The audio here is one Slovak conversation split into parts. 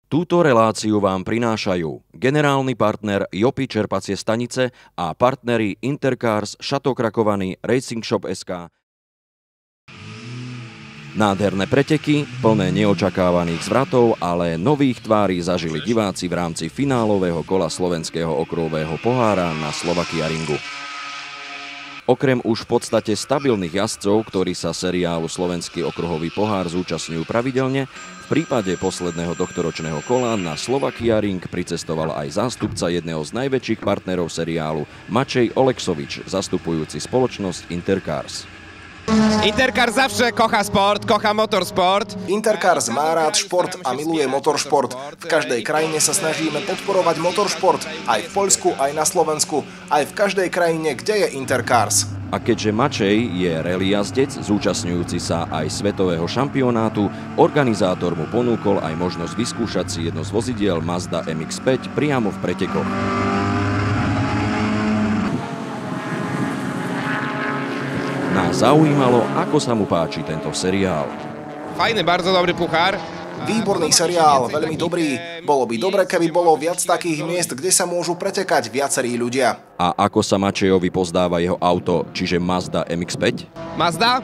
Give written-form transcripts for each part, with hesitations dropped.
Túto reláciu vám prinášajú generálny partner Jopi čerpacie stanice a partneri Intercars, Šatokrakovany, Racing Shop SK. Nádherné preteky, plné neočakávaných zvratov, ale nových tvári zažili diváci v rámci finálového kola slovenského okruhového pohára na Slovakia Ringu. Okrem už v podstate stabilných jazdcov, ktorí sa seriálu Slovenský okruhový pohár zúčastňujú pravidelne, v prípade posledného tohtoročného kola na Slovakia Ring pricestoval aj zástupca jedného z najväčších partnerov seriálu Mačej Oleksovič, zastupujúci spoločnosť Intercars. Intercars zawsze kocha sport, kocha motorsport. Intercars má rád šport a miluje motoršport. V každej krajine sa snažíme podporovať motoršport. Aj v Poľsku, aj na Slovensku. Aj v každej krajine, kde je Intercars. A keďže Mačej je rally jazdec, zúčastňujúci sa aj svetového šampionátu, organizátor mu ponúkol aj možnosť vyskúšať si jedno z vozidiel Mazda MX-5 priamo v pretekoch. Nás zaujímalo, ako sa mu páči tento seriál. Fajný, bardzo dobrý puchár. Výborný seriál, veľmi dobrý. Bolo by dobre, keby bolo viac takých miest, kde sa môžu pretekať viacerí ľudia. A ako sa Mačejovi pozdáva jeho auto, čiže Mazda MX-5? Mazda?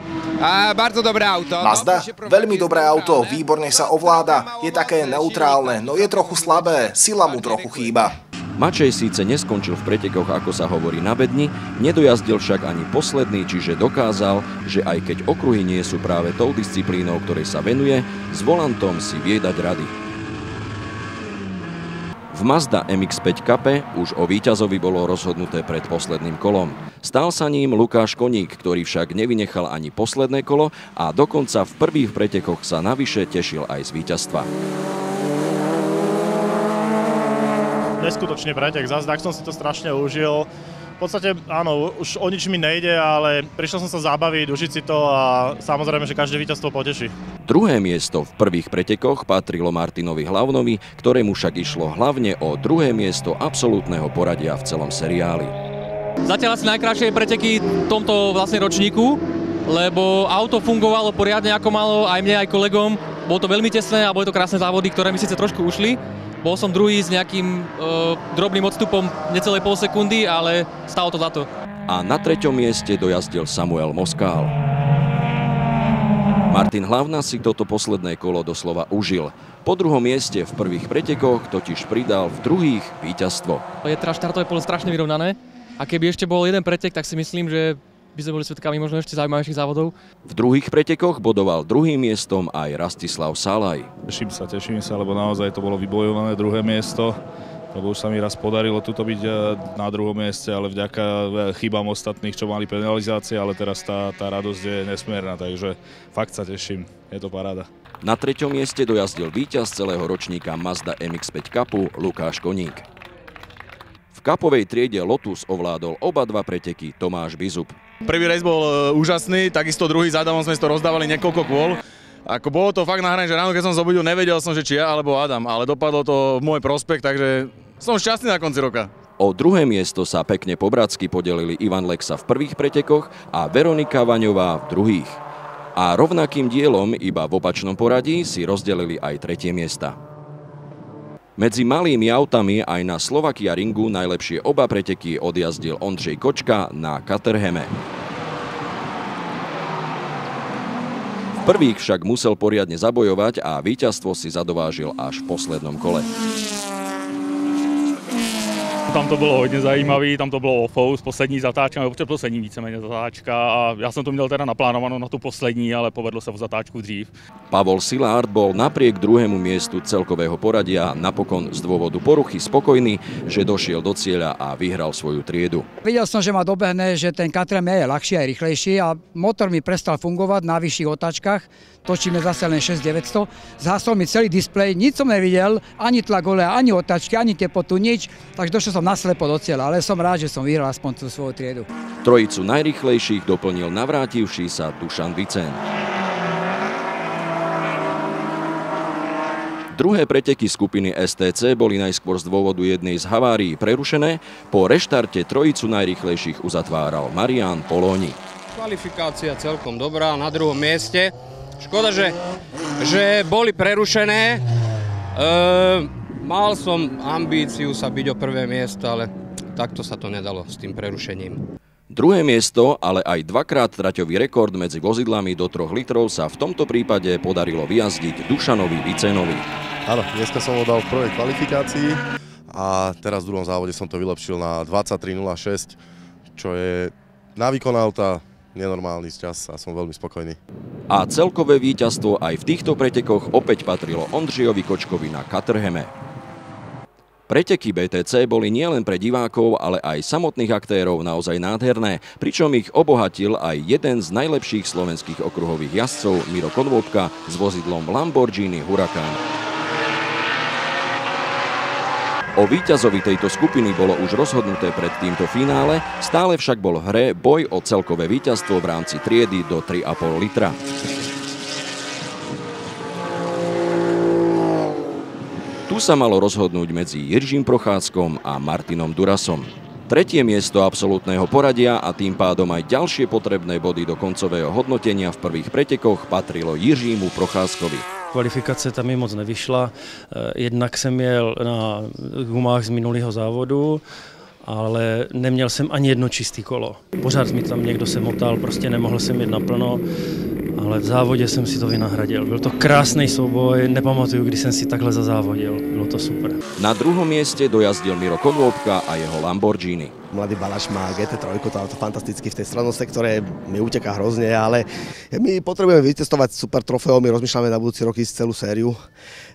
Bardzo dobré auto. Mazda? Veľmi dobré auto, výborne sa ovláda. Je také neutrálne, no je trochu slabé, sila mu trochu chýba. Mačej síce neskončil v pretekoch, ako sa hovorí, na bedni, nedojazdil však ani posledný, čiže dokázal, že aj keď okruhy nie sú práve tou disciplínou, ktorej sa venuje, s volantom si vie dať rady. V Mazda MX-5 Cupe už o víťazovi bolo rozhodnuté pred posledným kolom. Stal sa ním Lukáš Koník, ktorý však nevynechal ani posledné kolo a dokonca v prvých pretekoch sa navyše tešil aj z víťazstva. Neskutočne pretek, zase tak som si to strašne užil. V podstate áno, už o nič mi nejde, ale prišiel som sa zabaviť, užiť si to a samozrejme, že každé víťazstvo poteší. Druhé miesto v prvých pretekoch patrilo Martinovi Hlavnovi, ktorému však išlo hlavne o druhé miesto absolútneho poradia v celom seriáli. Zatiaľ asi najkrajšie preteky v tomto vlastne ročníku, lebo auto fungovalo poriadne ako malo, aj mne, aj kolegom. Bolo to veľmi tesné a boli to krásne závody, ktoré mi síce trošku ušli. Bol som druhý s nejakým drobným odstupom necelej pol sekundy, ale stalo to za to. A na treťom mieste dojazdil Samuel Moskál. Martin Hlavna si toto posledné kolo doslova užil. Po druhom mieste v prvých pretekoch totiž pridal v druhých víťazstvo. Je teraz štartové pole strašne vyrovnané a keby ešte bol jeden pretek, tak si myslím, že by sme boli svedkami možno ešte zaujímavejších závodov. V druhých pretekoch bodoval druhým miestom aj Rastislav Salaj. Teším sa, lebo naozaj to bolo vybojované druhé miesto, lebo už sa mi raz podarilo tuto byť na druhom mieste, ale vďaka chybám ostatných, čo mali penalizácie, ale teraz tá radosť je nesmierna, takže fakt sa teším, je to paráda. Na treťom mieste dojazdil víťaz celého ročníka Mazda MX-5 Cupu Lukáš Koník. V kapovej triede Lotus ovládol oba dva preteky Tomáš Bizub. Prvý race bol úžasný, takisto druhý s Adamom sme si to rozdávali niekoľko kôl. Ako bolo to fakt na hrane, že ráno, keď som zobudil, nevedel som, že či ja alebo Adam, ale dopadlo to v môj prospech, takže som šťastný na konci roka. O druhé miesto sa pekne po bratsky podelili Ivan Lexa v prvých pretekoch a Veronika Vaňová v druhých. A rovnakým dielom, iba v opačnom poradí, si rozdelili aj tretie miesta. Medzi malými autami aj na Slovakia Ringu najlepšie oba preteky odjazdil Ondřej Kočka na Caterhame. V prvých však musel poriadne zabojovať a víťazstvo si zadovážil až v poslednom kole. Tam to bylo hodně zajímavý, tam to bylo off-house, poslední zatáčka, nebo poslední víceméně zatáčka a já jsem to měl teda naplánovanou na tu poslední, ale povedlo se v zatáčku dřív. Pavol Szilárd bol napriek druhému miestu celkového poradia napokon z dôvodu poruchy spokojný, že došiel do cieľa a vyhral svoju triedu. Videl som, že ma dobehne, že ten Caterhame je ľahší aj rýchlejší a motor mi prestal fungovať na vyšších otáčkach. Točíme zase len 6900. Zhasol mi celý displej, nič som nevidel, ani tlak ole, ani otáčky, ani teplotu, nič. Takže došiel som naslepo do cieľa, ale som rád, že som vyhral aspoň tú svoju triedu. Trojicu najrýchlejších doplnil navrátivší sa Dušan Vicen. Druhé preteky skupiny STC boli najskôr z dôvodu jednej z havárií prerušené, po reštarte trojicu najrýchlejších uzatváral Marián Polóni. Kvalifikácia celkom dobrá, na druhom mieste. Škoda, že boli prerušené. Mal som ambíciu sa byť o prvé miesto, ale takto sa to nedalo s tým prerušením. Druhé miesto, ale aj dvakrát traťový rekord medzi vozidlami do 3 litrov sa v tomto prípade podarilo vyjazdiť Dušanovi Vicenovi. Áno, dneska som ho dal v prvej kvalifikácii a teraz v druhom závode som to vylepšil na 23.06, čo je na výkon auta nenormálny čas a som veľmi spokojný. A celkové víťazstvo aj v týchto pretekoch opäť patrilo Ondřejovi Kočkovi na Caterhame. Preteky BTC boli nielen pre divákov, ale aj samotných aktérov naozaj nádherné, pričom ich obohatil aj jeden z najlepších slovenských okruhových jazdcov Miro Konvopka s vozidlom Lamborghini Huracan. O víťazovi tejto skupiny bolo už rozhodnuté pred týmto finále, stále však bol v hre boj o celkové víťazstvo v rámci triedy do 3,5 litra. Tu sa malo rozhodnúť medzi Jiřím Procházkom a Martinom Durasom. Tretie miesto absolútneho poradia a tým pádom aj ďalšie potrebné body do koncového hodnotenia v prvých pretekoch patrilo Jiřímu Procházkovi. Kvalifikace tam mi moc nevyšla, jednak jsem jel na gumách z minulého závodu, ale neměl jsem ani jedno čistý kolo. Pořád mi tam někdo se motal, prostě nemohl jsem jet naplno, ale v závodě jsem si to vynahradil. Byl to krásný souboj, nepamatuju, kdy jsem si takhle zazávodil, bylo to super. Na druhom mieste dojazdil Miro Konvopka a jeho Lamborghini. Mladý Balaš má GT3, to auto fantasticky v tej strednom sektore, mi uteká hrozne, ale my potrebujeme vytestovať super trofeov, my rozmýšľame na budúci rok ísť celú sériu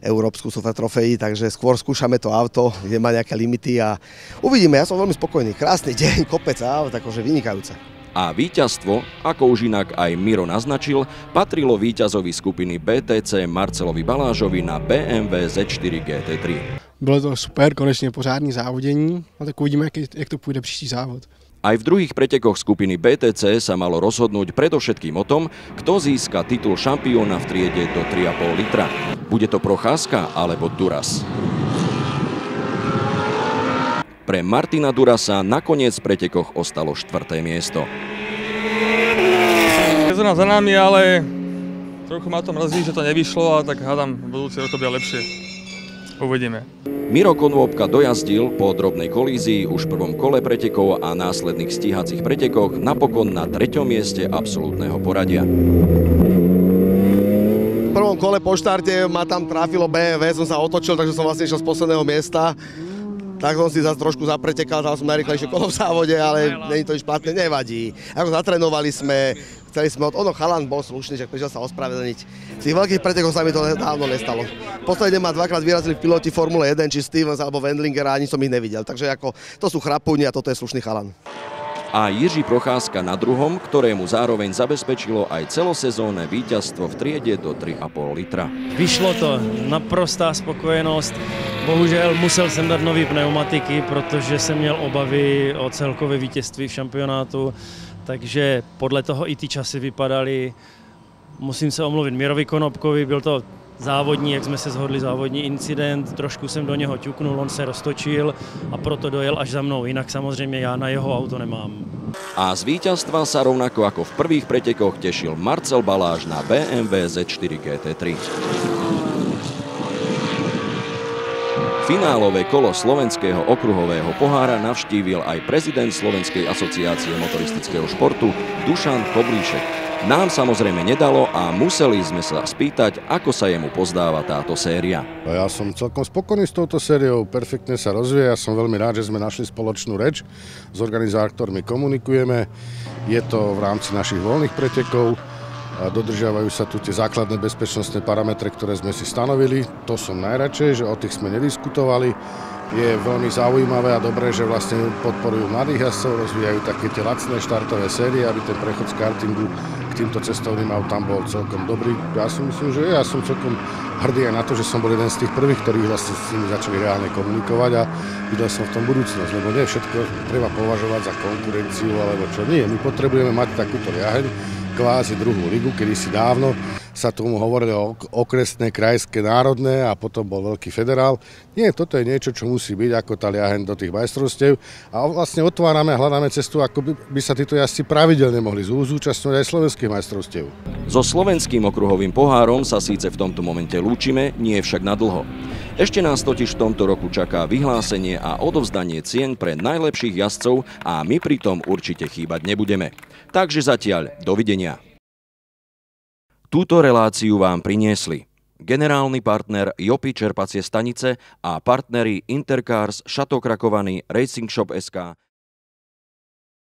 európsku super trofejí, takže skôr skúšame to auto, kde má nejaké limity a uvidíme, ja som veľmi spokojný, krásny deň, kopec aut, akože vynikajúce. A víťazstvo, ako už inak aj Miro naznačil, patrilo víťazovi skupiny BTC Marcelovi Balážovi na BMW Z4 GT3. Bylo to super, konečně pořádný závodění, a tak uvidíme, jak to půjde příští závod. Aj v druhých pretekoch skupiny BTC sa malo rozhodnúť predovšetkým o tom, kto získa titul šampióna v triede do 3,5 litra. Bude to Procházka alebo Duras? Pre Martina Durasa nakoniec v pretekoch ostalo 4. miesto. Sezóna za nami, ale trochu ma to mrzí, že to nevyšlo a tak hádam, budúci rok to bude lepšie. Uvidíme. Miro Konvopka dojazdil po drobnej kolízii už v prvom kole pretekov a následných stíhacích pretekoch napokon na 3. mieste absolútneho poradia. V prvom kole po štarte ma tam trafilo BMW, som sa otočil, takže som vlastne išiel z posledného miesta. Tak som si zase trošku zapretekal, dal som najrýchlejšie kolo v závode, ale nie je to nič platné, nevadí. Ako zatrénovali sme, chceli sme chalan bol slušný, že prišiel sa ospravedlniť. V tých veľkých pretekoch sa mi to dávno nestalo. Posledne ma dvakrát vyrazili v piloti Formule 1, či Stevens alebo Wendlinger a ani som ich nevidel. Takže ako, to sú chrapúni a toto je slušný chalan. A Jiří Procházka na druhom, ktorému zároveň zabezpečilo aj celosezónne víťazstvo v triede do 3,5 litra. Vyšlo to, naprostá spokojenost. Bohužel musel jsem dát nový pneumatiky, protože jsem měl obavy o celkové vítězství v šampionátu, takže podle toho i ty časy vypadaly. Musím se omluvit Mirovi Konopkovi, byl to závodní, jak jsme se shodli, závodní incident, trošku jsem do něho ťuknul, on se roztočil a proto dojel až za mnou, jinak samozřejmě já na jeho auto nemám. A z víťazstva sa rovnako ako v prvých pretekoch tešil Marcel Baláž na BMW Z4 GT3. Finálové kolo slovenského okruhového pohára navštívil aj prezident Slovenskej asociácie motoristického športu Dušan Koblíšek. Nám samozrejme nedalo a museli sme sa spýtať, ako sa jemu pozdáva táto séria. Ja som celkom spokojný s touto sériou, perfektne sa rozvíja, som veľmi rád, že sme našli spoločnú reč, s organizátormi komunikujeme, je to v rámci našich voľných pretekov, dodržiavajú sa tu tie základné bezpečnostné parametre, ktoré sme si stanovili, to som najradšej, že o tých sme nediskutovali. Je veľmi zaujímavé a dobré, že vlastne podporujú mladých jazdcov, rozvíjajú také tie lacné štartové série, aby ten prechod z kartingu k týmto cestovným autám bol celkom dobrý. Ja si myslím, že ja som celkom hrdý aj na to, že som bol jeden z tých prvých, ktorí vlastne s nimi začali reálne komunikovať a videl som v tom budúcnosť, lebo nie všetko treba považovať za konkurenciu alebo čo nie. My potrebujeme mať takúto riaheň, kvázi druhú ligu, kedysi dávno. sa tomu hovorilo okresné, krajské, národné a potom bol veľký federál. Nie, toto je niečo, čo musí byť ako tá liaheň do tých majstrovstiev a vlastne otvárame a hľadáme cestu, ako by sa títo jazdci pravidelne mohli zúčastňovať aj slovenských majstrovstiev. So slovenským okruhovým pohárom sa síce v tomto momente lúčime, nie však na dlho. Ešte nás totiž v tomto roku čaká vyhlásenie a odovzdanie cien pre najlepších jazdcov a my pri tom určite chýbať nebudeme. Takže zatiaľ dovidenia. Túto reláciu vám priniesli generálny partner Jopi čerpacie stanice a partneri Intercars, Šatok Rakovany, Racing Shop SK,